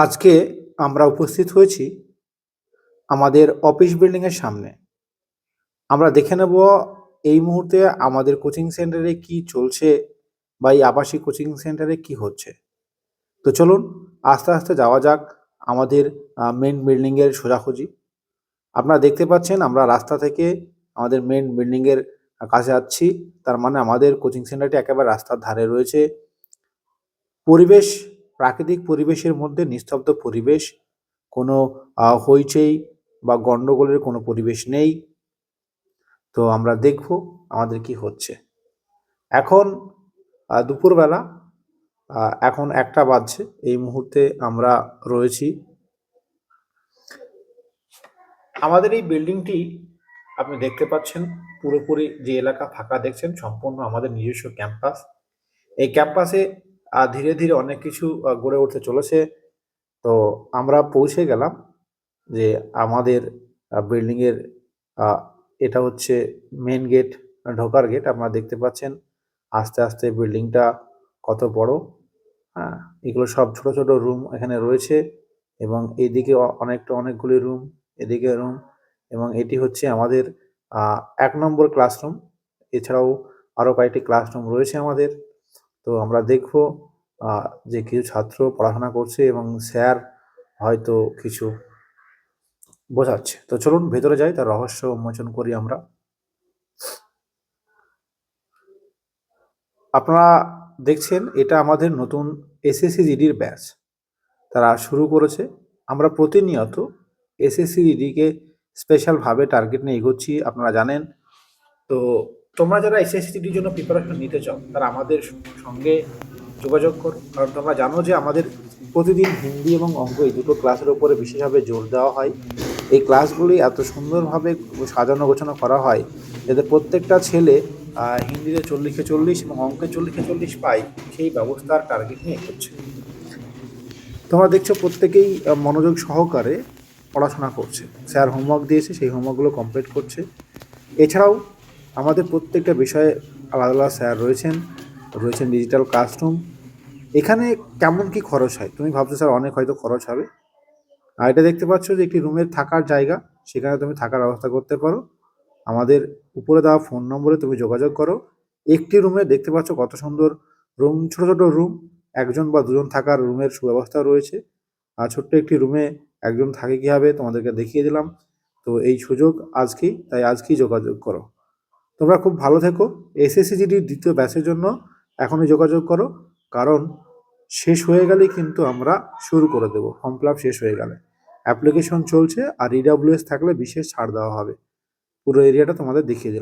আজকে আমরা উপস্থিত হয়েছি আমাদের অফিস বিল্ডিংয়ের সামনে। আমরা দেখে নেব এই মুহূর্তে আমাদের কোচিং সেন্টারে কি চলছে বা এই আবাসিক কোচিং সেন্টারে কি হচ্ছে। তো চলুন আস্তে আস্তে যাওয়া যাক আমাদের মেন বিল্ডিংয়ের সোজাসুজি। আপনারা দেখতে পাচ্ছেন আমরা রাস্তা থেকে আমাদের মেন বিল্ডিংয়ের কাছে যাচ্ছি। তার মানে আমাদের কোচিং সেন্টারটি একেবারে রাস্তার ধারে রয়েছে। পরিবেশ, প্রাকৃতিক পরিবেশের মধ্যে নিস্তব্ধ পরিবেশ, কোনো হইচই বা গন্ডগোলের কোনো পরিবেশ নেই। তো আমরা দেখব আমাদের কি হচ্ছে। এখন দুপুরবেলা, এখন ১টা বাজছে। এই মুহূর্তে আমরা রয়েছি। আমাদের এই বিল্ডিংটি আপনি দেখতে পাচ্ছেন পুরোপুরি যে এলাকা ফাঁকা দেখছেন সম্পূর্ণ আমাদের নিজস্ব ক্যাম্পাস। এই ক্যাম্পাসে ধীরে ধীরে অনেক কিছু গড়ে উঠতে চলেছে। তো আমরা পৌঁছে গেলাম যে আমাদের বিল্ডিংয়ের এটা হচ্ছে মেন গেট, ঢোকার গেট। আপনারা দেখতে পাচ্ছেন আস্তে আস্তে বিল্ডিংটা কত বড়। হ্যাঁ, এগুলো সব ছোট ছোট রুম এখানে রয়েছে এবং এইদিকে অনেকগুলি রুম, এদিকে রুম, এবং এটি হচ্ছে আমাদের ১ নম্বর ক্লাসরুম। এছাড়াও আরও কয়েকটি ক্লাসরুম রয়েছে আমাদের। তো আমরা দেখব যে কিছু ছাত্র পড়াশোনা করছে এবং স্যার হয়তো কিছু বোঝাচ্ছে। তো চলুন ভেতরে যাই, তার রহস্য উন্মোচন করি আমরা। আপনারা দেখছেন এটা আমাদের নতুন এসএসসি জিডির ব্যাচ। তারা শুরু করেছে। আমরা প্রতিনিয়ত এসএসসি জিডিকে স্পেশালভাবে টার্গেট নিয়ে এগোচ্ছি, আপনারা জানেন। তো তোমরা যারা এসএসসি জিডির জন্য প্রিপারেশন নিতে চাও তারা আমাদের সঙ্গে যোগাযোগ করো, কারণ তোমরা জানো যে আমাদের প্রতিদিন হিন্দি এবং অঙ্ক এই দুটো ক্লাসের উপরে বিশেষভাবে জোর দেওয়া হয়। এই ক্লাসগুলি এত সুন্দরভাবে সাজানো গোছানো করা হয় যাতে প্রত্যেকটা ছেলে হিন্দিতে 40-এ 40 এবং অঙ্কে 40-এ 40 পায়, সেই ব্যবস্থার টার্গেট নিয়ে এগোচ্ছে। তোমরা দেখছো প্রত্যেকেই মনোযোগ সহকারে পড়াশোনা করছে। স্যার হোমওয়ার্ক দিয়েছে, সেই হোমওয়ার্কগুলো কমপ্লিট করছে। এছাড়াও আমাদের প্রত্যেকটা বিষয়ে আলাদা আলাদা স্যার রয়েছেন ডিজিটাল ক্লাসরুম। এখানে কেমন কি খরচ হয় তুমি ভাবছো স্যার অনেক হয়তো খরচ হবে। আর এটা দেখতে পাচ্ছ যে একটি রুমের থাকার জায়গা, সেখানে তুমি থাকার ব্যবস্থা করতে পারো। আমাদের উপরে দেওয়া ফোন নম্বরে তুমি যোগাযোগ করো। একটি রুমে দেখতে পাচ্ছ কত সুন্দর রুম, ছোট ছোট রুম, একজন বা দুজন থাকার রুমের সুব্যবস্থা রয়েছে। আর ছোট্ট একটি রুমে একজন থাকে কীভাবে তোমাদেরকে দেখিয়ে দিলাম। তো এই সুযোগ আজকেই যোগাযোগ করো। তোমরা খুব ভালো থেকো। এসএসসি জিডির দ্বিতীয় ব্যাচের জন্য এখনই যোগাযোগ করো, কারণ শেষ হয়ে গেলেই কিন্তু আমরা শুরু করে দেবো। ফর্ম ফিল আপ শেষ হয়ে গেলে অ্যাপ্লিকেশন চলছে, আর ইডাব্লিউএস থাকলে বিশেষ ছাড় দেওয়া হবে। পুরো এরিয়াটা তোমাদের দেখিয়ে দিলাম।